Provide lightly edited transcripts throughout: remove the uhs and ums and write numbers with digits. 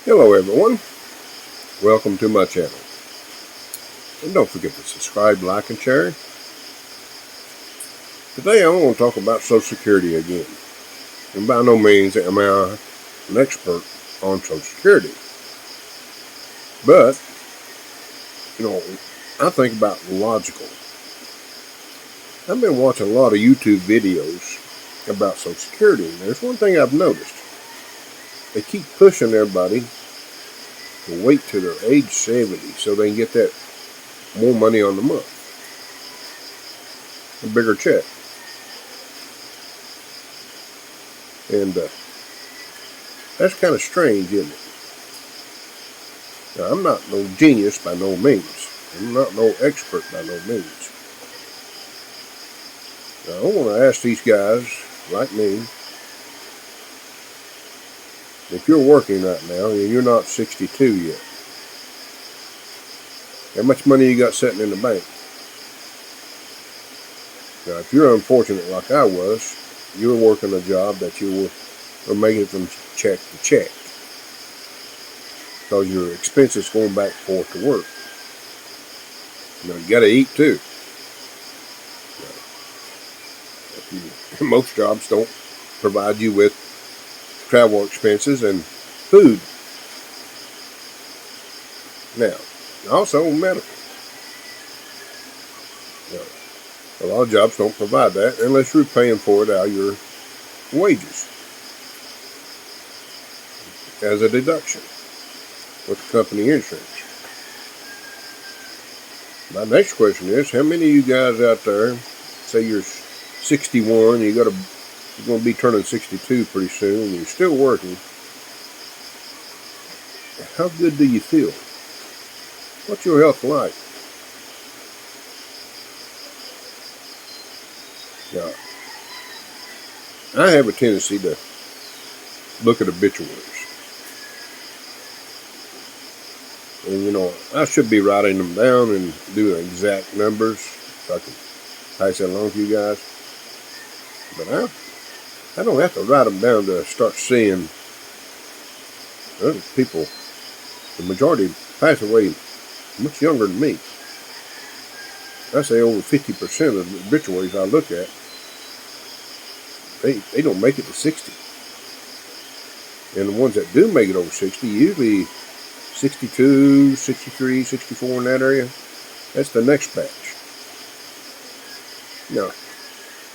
Hello everyone, welcome to my channel. And don't forget to subscribe, like, and share. Today I want to talk about Social Security again. And by no means am I an expert on Social Security. But, I think about logical. I've been watching a lot of YouTube videos about Social Security, and there's one thing I've noticed. They keep pushing everybody to wait till they're age 70 so they can get that more money on the month. A bigger check. And that's kind of strange, isn't it? Now, I'm not no genius by no means. I'm not no expert by no means. Now, I want to ask these guys, like me, if you're working right now and you're not 62 yet, how much money you got sitting in the bank? Now, if you're unfortunate like I was, you were working a job that you were making from check to check, because your expenses going back and forth to work. Now, you got to eat too. Now, most jobs don't provide you with travel expenses and food. Now, also medical. Now, a lot of jobs don't provide that unless you're paying for it out of your wages as a deduction with company insurance. My next question is, how many of you guys out there, say you're 61, you're going to be turning 62 pretty soon, and you're still working, how good do you feel? What's your health like? Now, I have a tendency to look at obituaries. And I should be writing them down and doing exact numbers so I can pass that along to you guys. But I don't have to write them down to start seeing other people. The majority pass away much younger than me. I say over 50% of the obituaries I look at, they don't make it to 60. And the ones that do make it over 60, usually 62, 63, 64 in that area, that's the next batch. Now,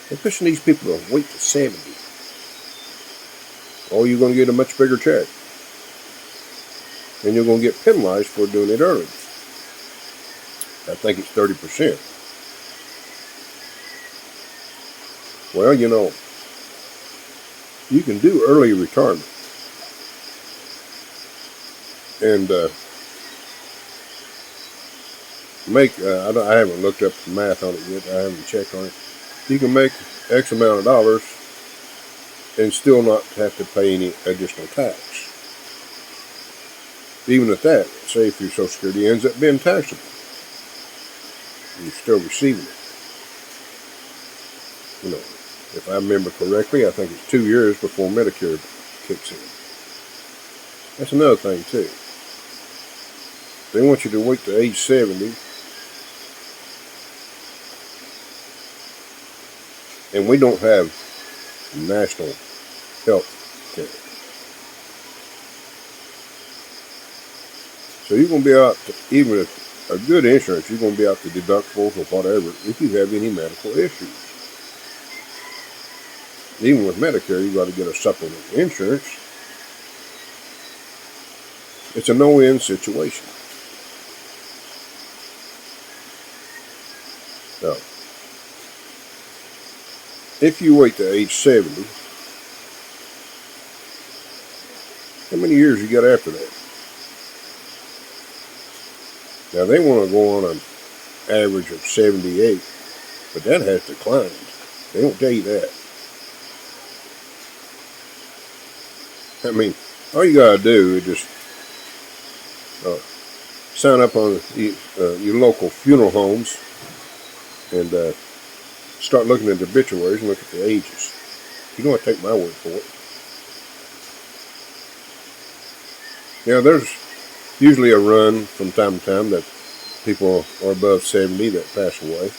they're pushing these people to wait to 70. Or you're going to get a much bigger check. And you're going to get penalized for doing it early. I think it's 30%. Well, you can do early retirement. And I haven't looked up the math on it yet. I haven't checked on it. You can make X amount of dollars and still not have to pay any additional tax. Even at that, say if your Social Security ends up being taxable, you're still receiving it. If I remember correctly, I think it's 2 years before Medicare kicks in. That's another thing too. They want you to wait to age 70. And we don't have national health care. So you're going to be out, even if a good insurance, you're going to be out the deductibles or whatever if you have any medical issues. Even with Medicare, you got to get a supplement insurance. It's a no-win situation. Now, if you wait to age 70, how many years you got after that? Now, they want to go on an average of 78, but that has declined. They don't tell you that. I mean, all you got to do is just sign up on your local funeral homes and start looking at the obituaries and look at the ages. You don't have to take my word for it. There's usually a run from time to time that people are above 70 that pass away.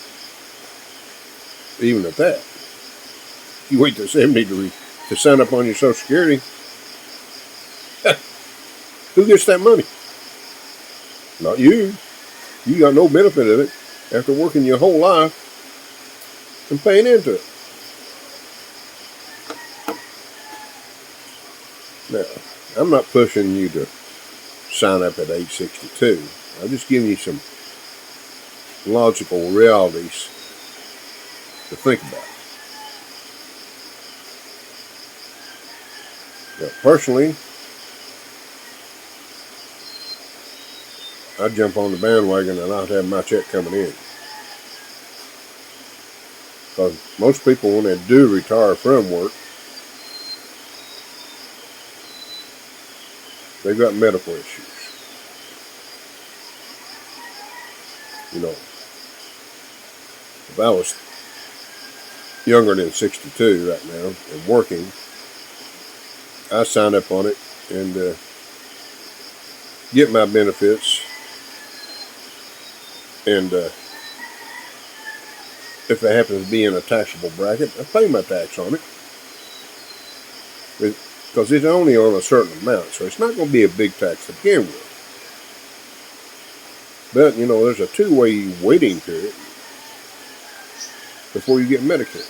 Even at that, you wait till 70 to sign up on your Social Security. Who gets that money? Not you. You got no benefit of it after working your whole life and paying into it. Now, I'm not pushing you to sign up at age 62. I'm just giving you some logical realities to think about. Now, personally, I'd jump on the bandwagon and I'd have my check coming in. Because most people, when they do retire from work, they've got medical issues. If I was younger than 62 right now and working, I signed up on it and get my benefits. And if it happens to be in a taxable bracket, I pay my tax on it. Because it's only on a certain amount, so it's not going to be a big tax to begin with. But, there's a 2-way waiting period before you get Medicare.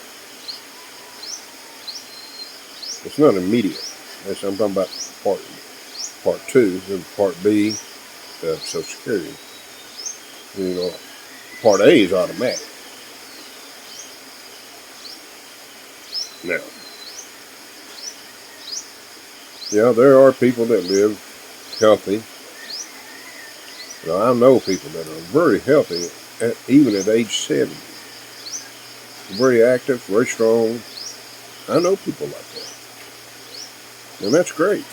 It's not immediate. I'm talking about part 2, and part B of Social Security. Part A is automatic. Now, there are people that live healthy. I know people that are very healthy, even at age 70. Very active, very strong. I know people like that. And that's great.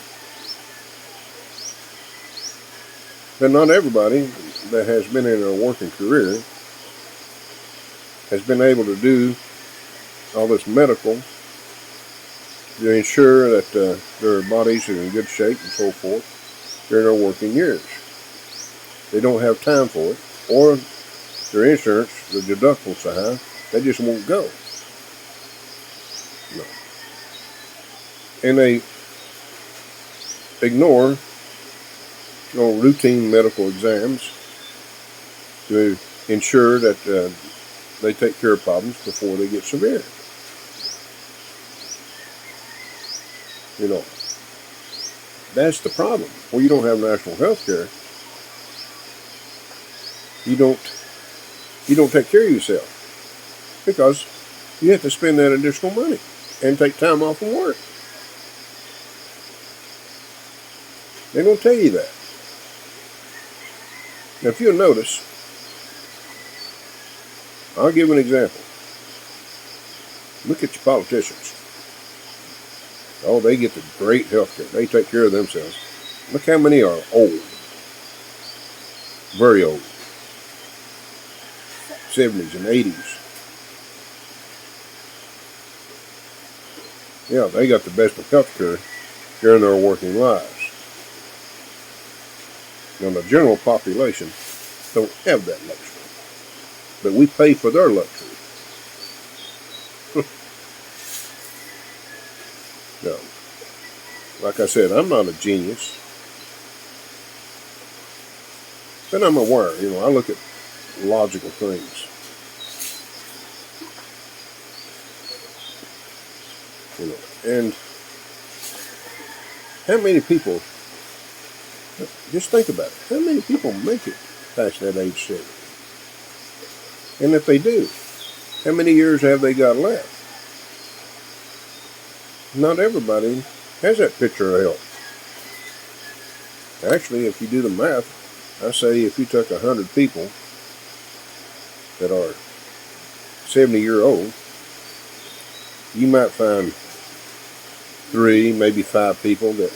But not everybody that has been in a working career has been able to do all this medical to ensure that their bodies are in good shape and so forth during their working years. They don't have time for it, or their insurance, the deductibles so high, they just won't go. No. And they ignore routine medical exams to ensure that they take care of problems before they get severe. That's the problem. Well, you don't have national health care. You don't take care of yourself because you have to spend that additional money and take time off from work. They don't tell you that. Now, if you'll notice, I'll give an example. Look at your politicians. Oh, they get the great health care. They take care of themselves. Look how many are old. Very old. 70s and 80s. Yeah, they got the best of health care during their working lives. Now, the general population don't have that luxury. But we pay for their luxury. No. Like I said, I'm not a genius. But I'm aware, I look at logical things. And how many people, just think about it, how many people make it past that age 70? And if they do, how many years have they got left? Not everybody has that picture of health. Actually, if you do the math, I say if you took 100 people that are 70-year-old, you might find 3, maybe 5 people that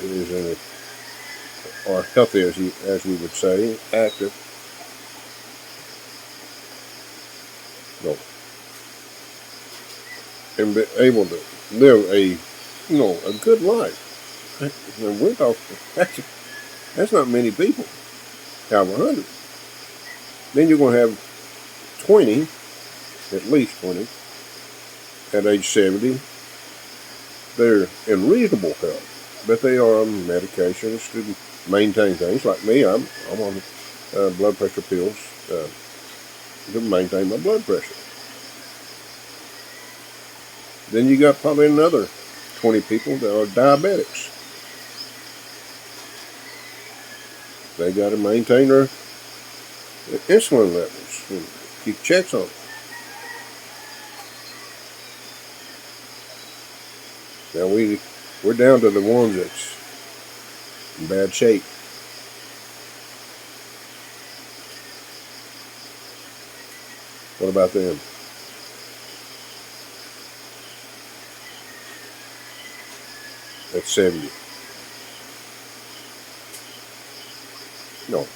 are healthy, as we would say, active. No. And be able to live a good life. And we're talking, That's not many people out of 100. Then you're going to have 20, at least 20, at age 70. They're in reasonable health, but they are on medications to maintain things. Like me, I'm on blood pressure pills to maintain my blood pressure. Then you got probably another 20 people that are diabetics. They got to maintain their insulin levels and keep checks on them. Now we're down to the ones that's in bad shape. What about them? At 70. No.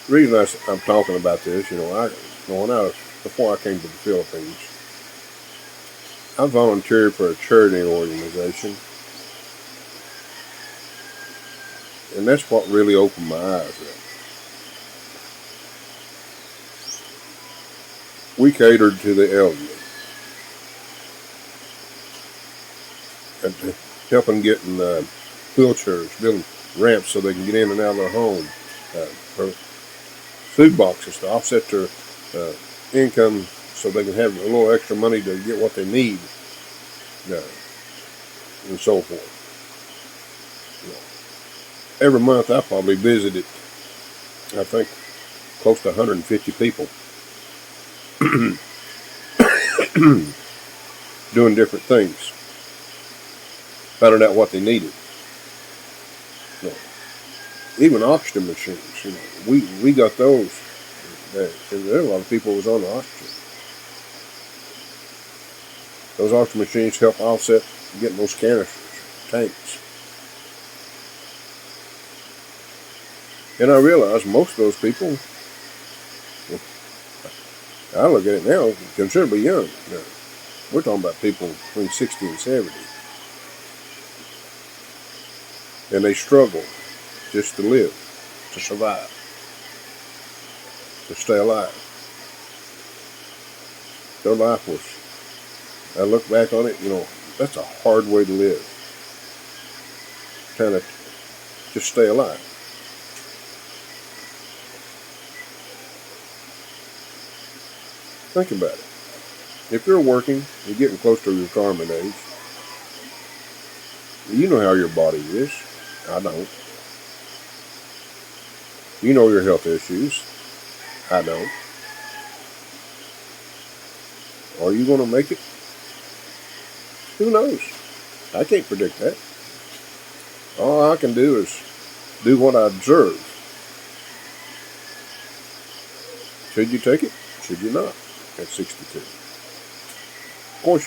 The reason I'm talking about this, before I came to the Philippines, I volunteered for a charity organization. And that's what really opened my eyes up. We catered to the elderly. And helping getting wheelchairs, building ramps so they can get in and out of their home. Food boxes to offset their income so they can have a little extra money to get what they need. And so forth. Every month I probably visited, I think, close to 150 people doing different things, finding out what they needed. Even oxygen machines, we got those. And there are a lot of people who was on oxygen. Those oxygen machines help offset getting those canisters, tanks. And I realize most of those people, I look at it now, considerably young. Now, we're talking about people between 60 and 70. And they struggle just to live, to survive, to stay alive. Their life was, I look back on it, that's a hard way to live. Trying to just stay alive. Think about it. If you're working, you're getting close to retirement age, you know how your body is. I don't. You know your health issues. I don't. Are you going to make it? Who knows? I can't predict that. All I can do is do what I observe. Should you take it? Should you not? At 62. Of course,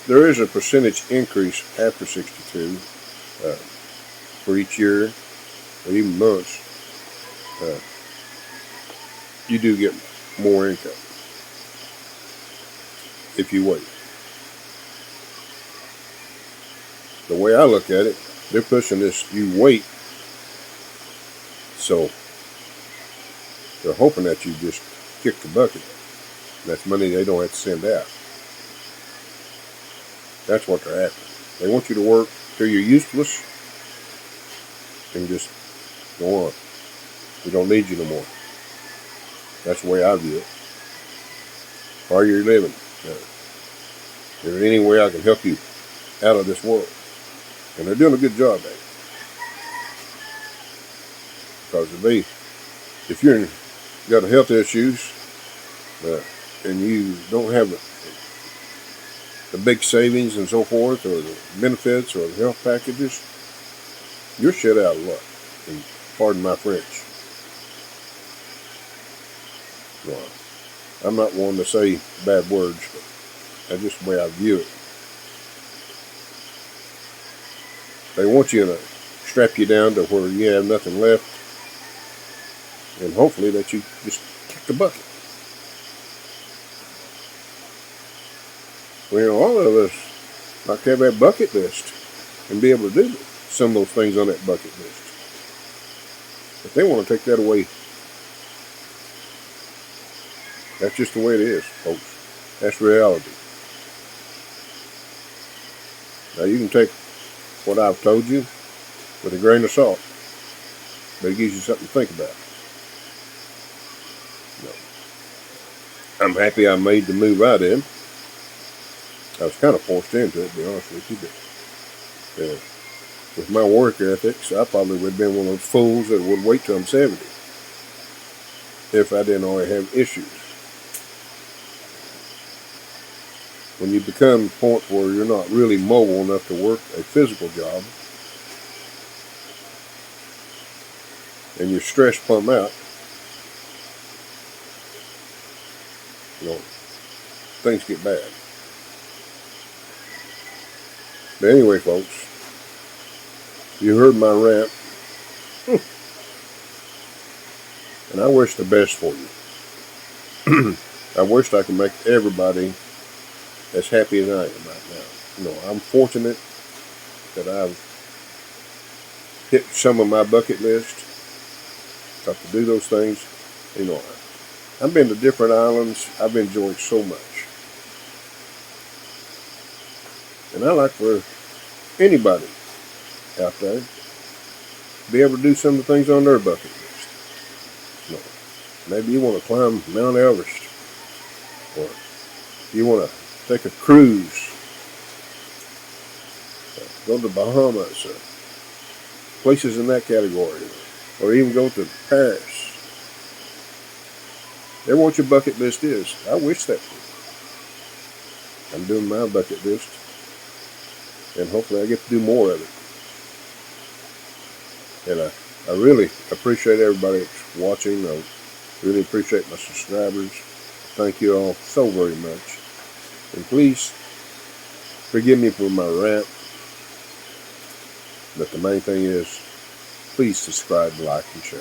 there is a percentage increase after 62 for each year or even months. You do get more income if you wait. The way I look at it, they're pushing this, you wait, so they're hoping that you just kick the bucket. That's money they don't have to send out. That's what they're after. They want you to work till you're useless and just go on. We don't need you no more. That's the way I view it. How are you living? Is there any way I can help you out of this world? And they're doing a good job at it. Because if you're got health issues and you don't have the big savings and so forth, or the benefits or the health packages, you're shit out of luck. And pardon my French. Well, I'm not one to say bad words, but that's just the way I view it. They want you to strap you down to where you have nothing left, and hopefully that you just kick the bucket. Well, all of us like to have that bucket list and be able to do some of those things on that bucket list. If they want to take that away, that's just the way it is, folks. That's reality. Now you can take what I've told you with a grain of salt, but it gives you something to think about. I'm happy I made the move I did. I was kind of forced into it, to be honest with you, but with my work ethics, I probably would have been one of those fools that would wait till I'm 70 if I didn't already have issues. When you become to the point where you're not really mobile enough to work a physical job, and you're stressed plumb out, things get bad. But anyway, folks, you heard my rant, and I wish the best for you. I wish I could make everybody as happy as I am right now. I'm fortunate that I've hit some of my bucket list. Got to do those things. I've been to different islands. I've enjoyed so much. And I like for anybody out there to be able to do some of the things on their bucket list. Maybe you want to climb Mount Everest, or you want to take a cruise, go to the Bahamas, places in that category, or even go to Paris. Every what your bucket list is. I wish that for you. I'm doing my bucket list, and hopefully I get to do more of it. And I really appreciate everybody that's watching. I really appreciate my subscribers. Thank you all so very much. And please forgive me for my rant. But the main thing is, please subscribe, like, and share.